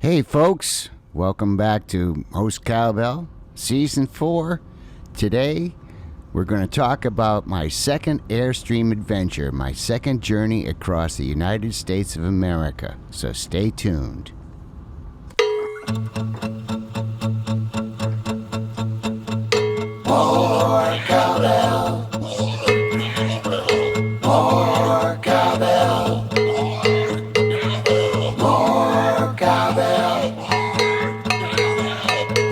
Hey folks, welcome back to Host Cowbell, Season 4. Today, we're going to talk about my second Airstream adventure, my second journey across the United States of America. So stay tuned. More cowbell. More cowbell. More cowbell.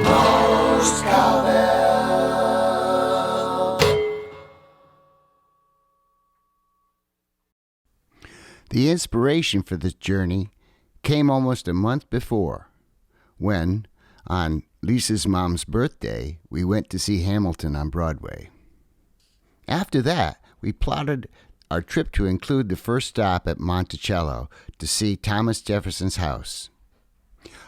Most cowbell. The inspiration for this journey came almost a month before, when, on Lisa's mom's birthday, we went to see Hamilton on Broadway. After that, we plotted our trip to include the first stop at Monticello to see Thomas Jefferson's house.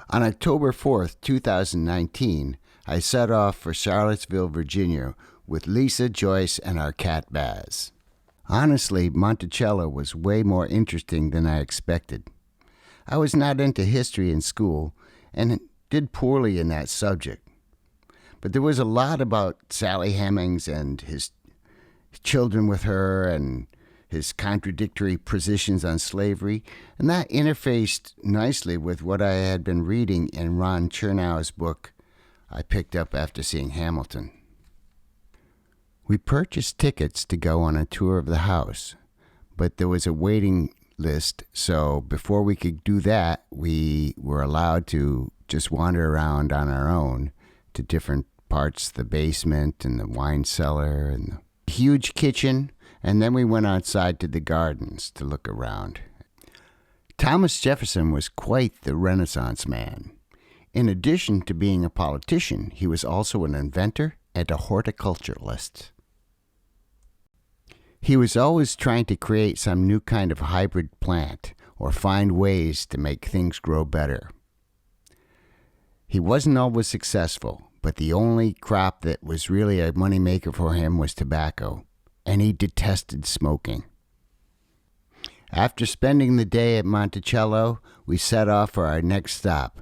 On October 4th, 2019, I set off for Charlottesville, Virginia with Lisa, Joyce, and our cat Baz. Honestly, Monticello was way more interesting than I expected. I was not into history in school and did poorly in that subject. But there was a lot about Sally Hemings and his children with her and his contradictory positions on slavery, and that interfaced nicely with what I had been reading in Ron Chernow's book I picked up after seeing Hamilton. We purchased tickets to go on a tour of the house, but there was a waiting list, so before we could do that, we were allowed to just wander around on our own to different parts, the basement and the wine cellar and the huge kitchen, and then we went outside to the gardens to look around. Thomas Jefferson was quite the Renaissance man. In addition to being a politician, he was also an inventor and a horticulturalist. He was always trying to create some new kind of hybrid plant or find ways to make things grow better. He wasn't always successful, but the only crop that was really a moneymaker for him was tobacco, and he detested smoking. After spending the day at Monticello, we set off for our next stop,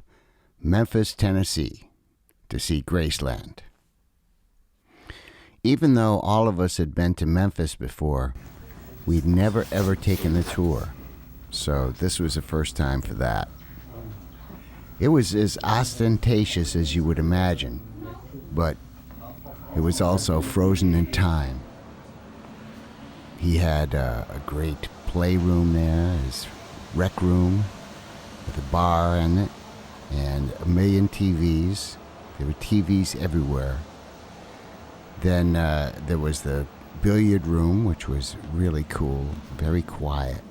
Memphis, Tennessee, to see Graceland. Even though all of us had been to Memphis before, we'd never ever taken the tour, so this was the first time for that. It was as ostentatious as you would imagine, but it was also frozen in time. He had a great playroom there, his rec room with a bar in it, and a million TVs. There were TVs everywhere. Then there was the billiard room, which was really cool, very quiet.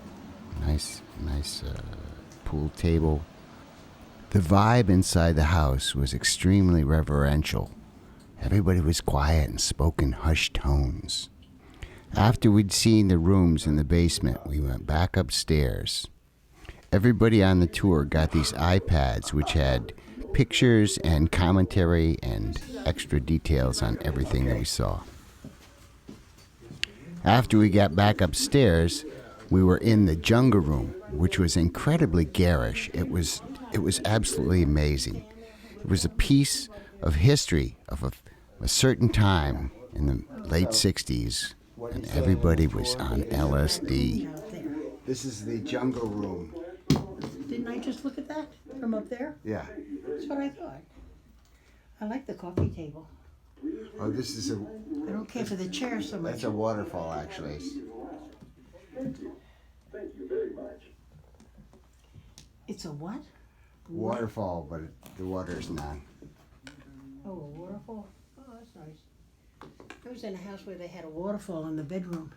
Nice pool table. The vibe inside the house was extremely reverential. Everybody was quiet and spoke in hushed tones. After we'd seen the rooms in the basement, we went back upstairs. Everybody on the tour got these iPads which had pictures and commentary and extra details on everything that we saw. After we got back upstairs, we were in the Jungle Room, which was incredibly garish. It was absolutely amazing. It was a piece of history of a certain time in the late 60s, and everybody was on LSD. This is the Jungle Room. Didn't I just look at that from up there? Yeah. That's what I thought. I like the coffee table. Oh, this is I don't care for the chair so much. that's a waterfall, actually. Thank you. Thank you very much. It's a what? Waterfall, but the water is not. Oh, a waterfall? Oh, that's nice. I was in a house where they had a waterfall in the bedroom.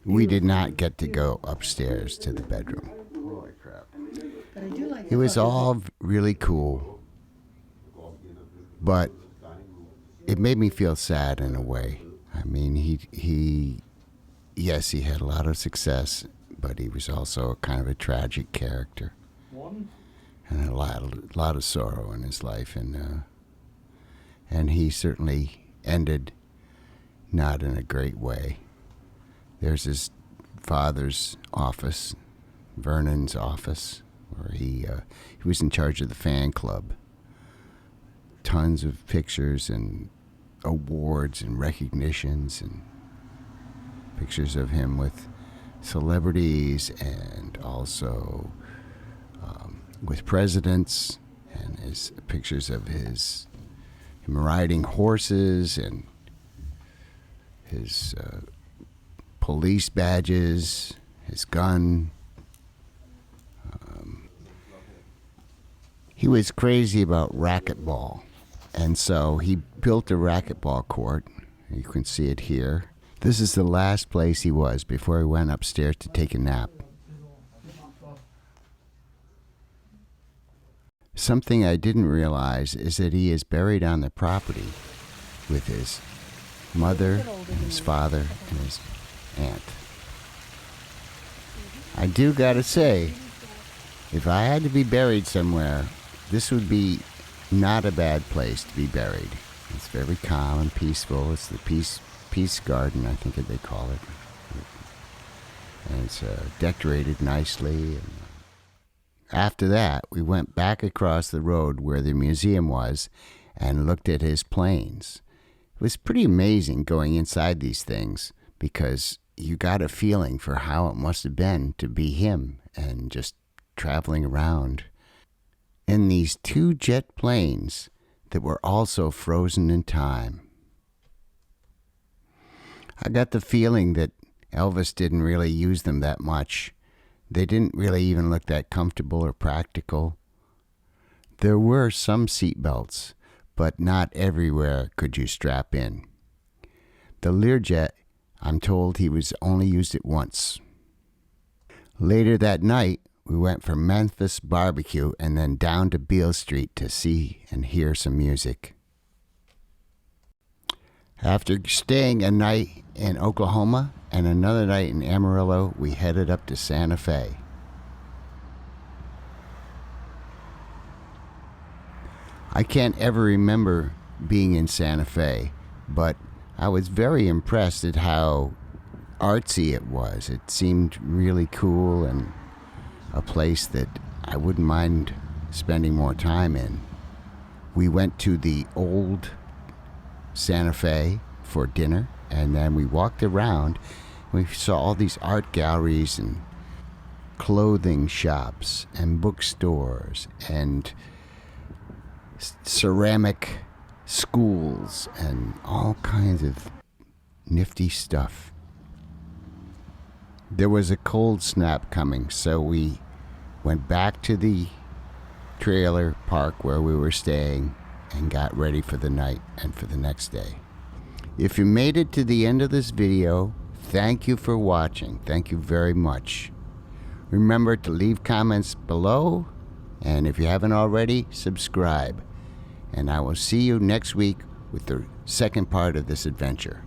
We did not get to go upstairs to the bedroom. Holy crap. But I do like It the was coffee all really cool, but it made me feel sad in a way. I mean, he had a lot of success, but he was also kind of a tragic character. And a lot of sorrow in his life, and he certainly ended not in a great way. There's his father's office, Vernon's office, where he was in charge of the fan club. Tons of pictures and awards and recognitions and pictures of him with celebrities and also with presidents, and his pictures of him riding horses and his police badges, his gun. He was crazy about racquetball, and so he built a racquetball court. You can see it here. This is the last place he was before he went upstairs to take a nap. Something I didn't realize is that he is buried on the property with his mother and his father and his aunt. I do gotta say, if I had to be buried somewhere, this would be not a bad place to be buried. It's very calm and peaceful. It's the Peace Garden, I think they call it. And it's decorated nicely. And after that, we went back across the road where the museum was and looked at his planes. It was pretty amazing going inside these things because you got a feeling for how it must have been to be him and just traveling around in these 2 jet planes that were also frozen in time. I got the feeling that Elvis didn't really use them that much. They didn't really even look that comfortable or practical. There were some seat belts, but not everywhere could you strap in. The Learjet, I'm told he was only used it once. Later that night, we went for Memphis barbecue and then down to Beale Street to see and hear some music. After staying a night in Oklahoma and another night in Amarillo, we headed up to Santa Fe. I can't ever remember being in Santa Fe, but I was very impressed at how artsy it was. It seemed really cool and a place that I wouldn't mind spending more time in. We went to the old Santa Fe for dinner, and then we walked around. We saw all these art galleries and clothing shops and bookstores and ceramic schools and all kinds of nifty stuff. There was a cold snap coming, so we went back to the trailer park where we were staying and got ready for the night and for the next day. If you made it to the end of this video, thank you for watching. Thank you very much. Remember to leave comments below, and if you haven't already, subscribe. And I will see you next week with the second part of this adventure.